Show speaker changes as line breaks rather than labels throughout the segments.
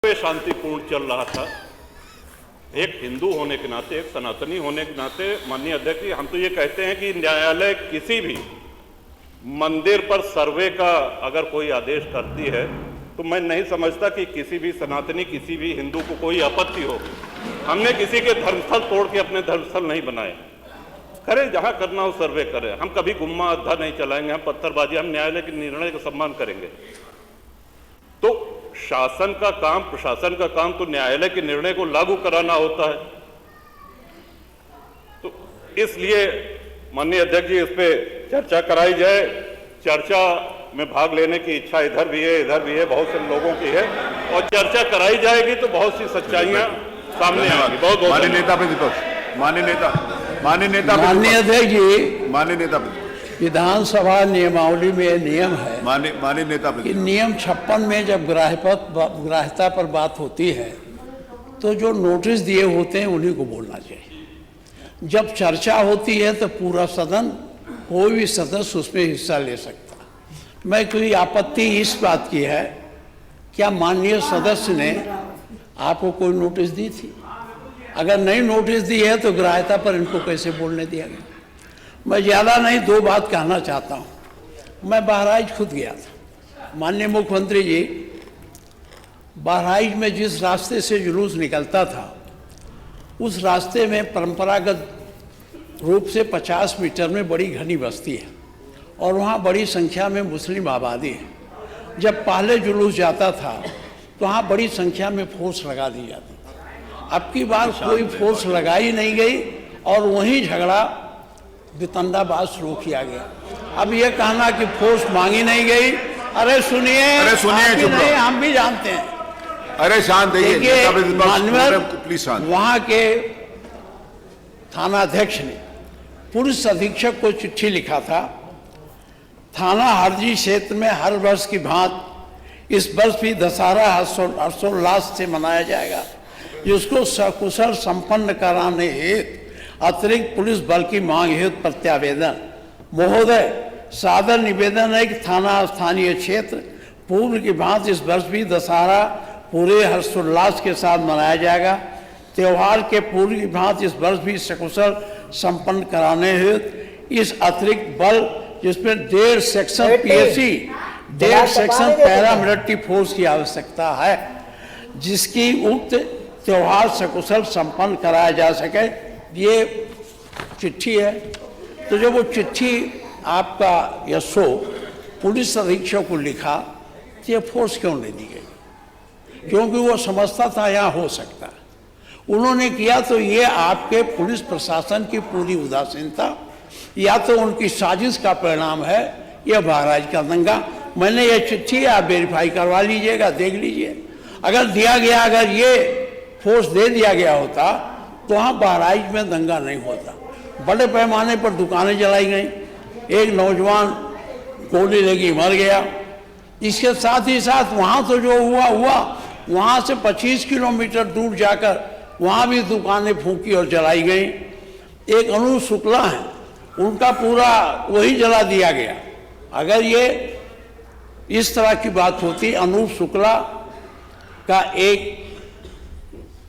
शांतिपूर्ण चल रहा था। एक हिंदू होने के नाते, एक सनातनी होने के नाते माननीय अध्यक्ष जी, हम तो ये कहते हैं कि न्यायालय किसी भी मंदिर पर सर्वे का अगर कोई आदेश करती है तो मैं नहीं समझता कि किसी भी सनातनी, किसी भी हिंदू को कोई आपत्ति होगी। हमने किसी के धर्मस्थल तोड़ के अपने धर्मस्थल नहीं बनाए। करें, जहां करना हो सर्वे करें। हम कभी गुम्मा अद्धा नहीं चलाएंगे, हम पत्थरबाजी, हम न्यायालय के निर्णय का सम्मान करेंगे। तो शासन का काम, प्रशासन का काम तो न्यायालय के निर्णय को लागू कराना होता है। तो इसलिए माननीय अध्यक्ष जी, इस पे चर्चा कराई जाए। चर्चा में भाग लेने की इच्छा इधर भी है, इधर भी है, बहुत से लोगों की है, और चर्चा कराई जाएगी तो बहुत सी सच्चाइयां सामने आएंगी। बहुत बहुत
माननीय नेता प्रतिपक्ष, माननीय अध्यक्ष जी, माननीय नेता
विधानसभा नियमावली में नियम है,
माननीय नेता
कि नियम 56 में जब ग्राह्यता पर बात होती है तो जो नोटिस दिए होते हैं उन्हीं को बोलना चाहिए। जब चर्चा होती है तो पूरा सदन, कोई भी सदस्य उसमें हिस्सा ले सकता। मैं कोई आपत्ति इस बात की है, क्या माननीय सदस्य ने आपको कोई नोटिस दी थी? अगर नहीं नोटिस दी है तो ग्राह्यता पर इनको कैसे बोलने दिया गया? मैं ज़्यादा नहीं, दो बात कहना चाहता हूँ। मैं बहराइच खुद गया था। माननीय मुख्यमंत्री जी, बहराइच में जिस रास्ते से जुलूस निकलता था उस रास्ते में परंपरागत रूप से 50 मीटर में बड़ी घनी बस्ती है और वहाँ बड़ी संख्या में मुस्लिम आबादी है। जब पहले जुलूस जाता था तो वहाँ बड़ी संख्या में फोर्स लगा दी जाती थी। अब की बार कोई फोर्स लगाई नहीं गई और वहीं झगड़ा वितंडाबाज शुरू किया गया। अब ये कहना कि फोर्स मांगी नहीं गई, अरे सुनिए,
चुप रहो,
हम भी जानते हैं।
अरे शांत
प्लीज। वहाँ के थानाध्यक्ष ने पुलिस अधीक्षक को चिट्ठी लिखा था, थाना हरजी क्षेत्र में हर वर्ष की भांति इस वर्ष भी दशहरा हर्षोल्लास से मनाया जाएगा, जिसको सकुशल संपन्न कराने हेतु अतिरिक्त पुलिस बल की मांग हेतु प्रत्यावेदन। महोदय, सादर निवेदन है कि थाना स्थानीय क्षेत्र पूर्व की भांति इस वर्ष भी दशहरा पूरे हर्षोल्लास के साथ मनाया जाएगा। त्यौहार के पूर्व की भांति इस वर्ष भी सकुशल संपन्न कराने हेतु इस अतिरिक्त बल, जिसमें 1.5 section PAC, 1.5 section paramilitary force की आवश्यकता है, जिसकी उक्त त्यौहार सकुशल संपन्न कराया जा सके। ये चिट्ठी है। तो जब वो चिट्ठी आपका यशो पुलिस अधीक्षक को लिखा तो ये फोर्स क्यों नहीं दी गई? क्योंकि वो समझता था यहाँ हो सकता है। उन्होंने किया तो ये आपके पुलिस प्रशासन की पूरी उदासीनता या तो उनकी साजिश का परिणाम है, यह बहराइच का दंगा। मैंने ये चिट्ठी आप वेरीफाई करवा लीजिएगा, देख लीजिए। अगर दिया गया, अगर ये फोर्स दे दिया गया होता तो वहाँ बहराइच में दंगा नहीं होता। बड़े पैमाने पर दुकानें जलाई गई, एक नौजवान गोली लगी मर गया। इसके साथ ही साथ वहाँ तो जो हुआ, वहाँ से 25 किलोमीटर दूर जाकर वहाँ भी दुकानें फूंकी और जलाई गई। एक अनूप शुक्ला है, उनका पूरा वही जला दिया गया। अगर ये इस तरह की बात होती, अनूप शुक्ला का एक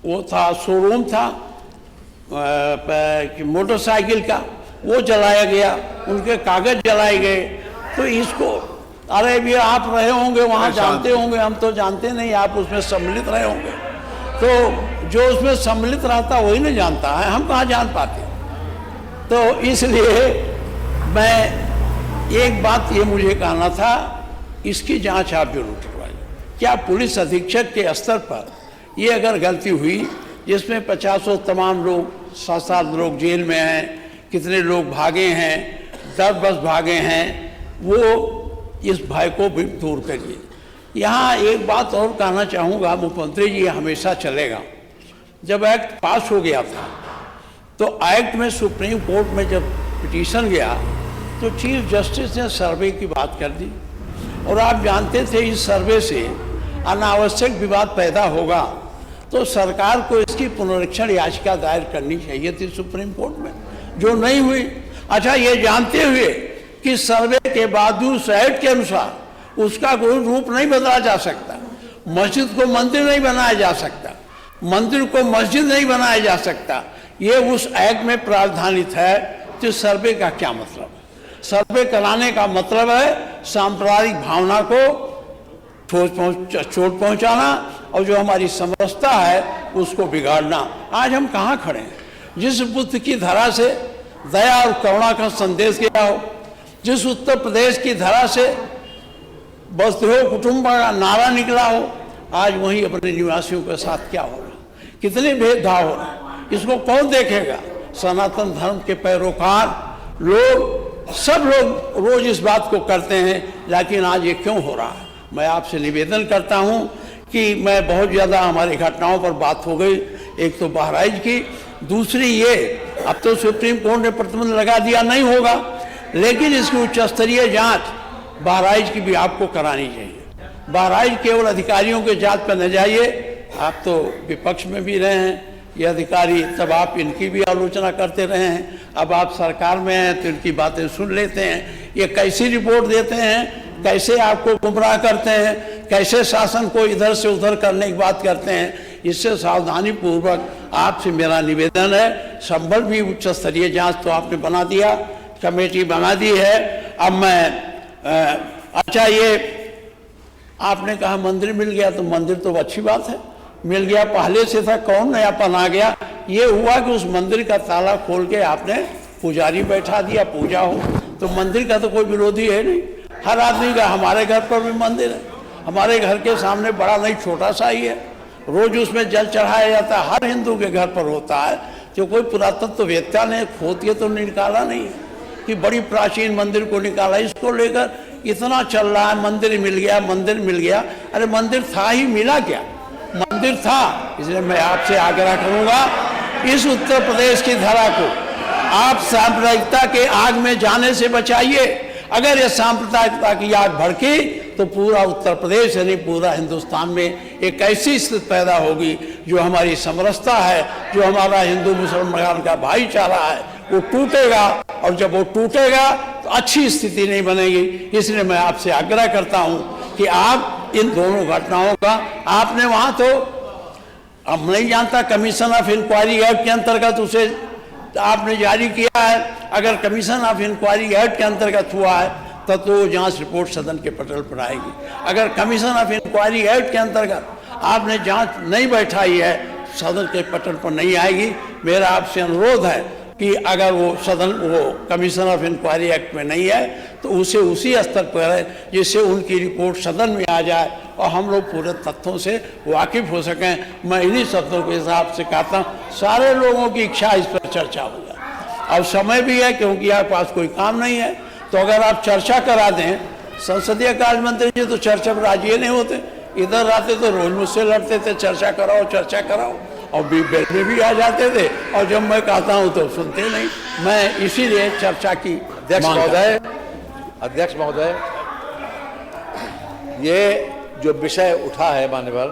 वो था, शोरूम था मोटरसाइकिल का, वो जलाया गया, उनके कागज जलाए गए। तो इसको, अरे भी आप रहे होंगे वहाँ, जानते होंगे, हम तो जानते नहीं, आप उसमें सम्मिलित रहे होंगे। तो जो उसमें सम्मिलित रहता वही नहीं जानता है, हम कहाँ जान पाते। तो इसलिए मैं एक बात ये मुझे कहना था, इसकी जांच आप जरूर करवाइए। क्या पुलिस अधीक्षक के स्तर पर ये अगर गलती हुई, जिसमें 50 तमाम लोग, 7 लोग जेल में हैं, कितने लोग भागे हैं, 10 बस भागे हैं, वो इस भय को भी दूर करिए। यहाँ एक बात और कहना चाहूँगा, मुख्यमंत्री जी, हमेशा चलेगा। जब एक्ट पास हो गया था तो एक्ट में सुप्रीम कोर्ट में जब पिटीशन गया तो चीफ जस्टिस ने सर्वे की बात कर दी, और आप जानते थे इस सर्वे से अनावश्यक विवाद पैदा होगा, तो सरकार को इसकी पुनरीक्षण याचिका दायर करनी चाहिए थी सुप्रीम कोर्ट में, जो नहीं हुई। अच्छा, ये जानते हुए कि सर्वे के बावजूद एक्ट के अनुसार उसका कोई रूप नहीं बदला जा सकता, मस्जिद को मंदिर नहीं बनाया जा सकता, मंदिर को मस्जिद नहीं बनाया जा सकता। ये उस एक्ट में प्रावधानित है। तो सर्वे का क्या मतलब है? सर्वे कराने का मतलब है सांप्रदायिक भावना को चोट पहुंचाना और जो हमारी समरसता है उसको बिगाड़ना। आज हम कहाँ खड़े हैं? जिस बुद्ध की धरा से दया और करुणा का संदेश गया हो, जिस उत्तर प्रदेश की धरा से वसुधैव कुटुंबकम का नारा निकला हो, आज वहीं अपने निवासियों के साथ क्या हो रहा है? कितने भेदभाव हो रहे हैं? इसको कौन देखेगा? सनातन धर्म के पैरोकार लोग, सब लोग रोज इस बात को करते हैं, लेकिन आज ये क्यों हो रहा है? मैं आपसे निवेदन करता हूं कि मैं बहुत ज़्यादा हमारी घटनाओं पर बात हो गई। एक तो बहराइच की, दूसरी ये अब तो सुप्रीम कोर्ट ने प्रतिबंध लगा दिया, नहीं होगा, लेकिन इसकी उच्च स्तरीय जांच बहराइच की भी आपको करानी चाहिए। बहराइच केवल अधिकारियों के जांच पर न जाइए। आप तो विपक्ष में भी रहे हैं, ये अधिकारी, तब आप इनकी भी आलोचना करते रहे हैं। अब आप सरकार में हैं तो इनकी बातें सुन लेते हैं। ये कैसी रिपोर्ट देते हैं, कैसे आपको गुमराह करते हैं, कैसे शासन को इधर से उधर करने की बात करते हैं। इससे सावधानी पूर्वक आपसे मेरा निवेदन है। संभल भी उच्च स्तरीय जांच तो आपने बना दिया, कमेटी बना दी है। अब मैं अच्छा, ये आपने कहा मंदिर मिल गया, तो मंदिर तो अच्छी बात है, मिल गया, पहले से था, कौन नयापन आ गया? ये हुआ कि उस मंदिर का ताला खोल के आपने पुजारी बैठा दिया, पूजा हो। तो मंदिर का तो कोई विरोधी है नहीं, हर आदमी का। हमारे घर पर भी मंदिर है, हमारे घर के सामने बड़ा नहीं छोटा सा ही है, रोज उसमें जल चढ़ाया जाता है, हर हिंदू के घर पर होता है। जो कोई पुरातत्ववेत्ता ने खोद के तो निकाला नहीं है कि बड़ी प्राचीन मंदिर को निकाला। इसको लेकर इतना चल रहा है, मंदिर मिल गया, मंदिर मिल गया। अरे मंदिर था ही, मिला क्या? मंदिर था। इसलिए मैं आपसे आग्रह करूंगा, इस उत्तर प्रदेश की धरा को आप सांप्रदायिकता के आग में जाने से बचाइए। अगर ये सांप्रदायिकता की आग भड़की तो पूरा उत्तर प्रदेश यानी पूरा हिंदुस्तान में एक ऐसी स्थिति पैदा होगी जो हमारी समरसता है, जो हमारा हिंदू मुसलमान का भाईचारा है, वो टूटेगा। और जब वो टूटेगा तो अच्छी स्थिति नहीं बनेगी। इसलिए मैं आपसे आग्रह करता हूं कि आप इन दोनों घटनाओं का, आपने वहां तो, अब नहीं जानता, कमीशन ऑफ इंक्वायरी एक्ट के अंतर्गत उसे आपने जारी किया है। अगर कमीशन ऑफ इंक्वायरी एक्ट के अंतर्गत हुआ है तब तो जांच रिपोर्ट सदन के पटल पर आएगी। अगर कमीशन ऑफ इंक्वायरी एक्ट के अंतर्गत आपने जांच नहीं बैठाई है, सदन के पटल पर नहीं आएगी। मेरा आपसे अनुरोध है कि अगर वो कमीशन ऑफ इंक्वायरी एक्ट में नहीं है तो उसे उसी स्तर पर है जिससे उनकी रिपोर्ट सदन में आ जाए और हम लोग पूरे तथ्यों से वाकिफ हो सकें। मैं इन्हीं शब्दों के हिसाब से कहता हूँ, सारे लोगों की इच्छा इस पर चर्चा हो जाए। अब समय भी है क्योंकि आपके पास कोई काम नहीं है, तो अगर आप चर्चा करा दें, संसदीय कार्य मंत्री जी तो चर्चा पर राजी नहीं होते, इधर आते तो रोज मुझसे लड़ते थे, चर्चा कराओ चर्चा कराओ, और बेल में भी आ जाते थे, और जब मैं कहता हूं तो सुनते नहीं। मैं इसीलिए चर्चा की।
अध्यक्ष महोदय, ये जो विषय उठा है मान्यवर,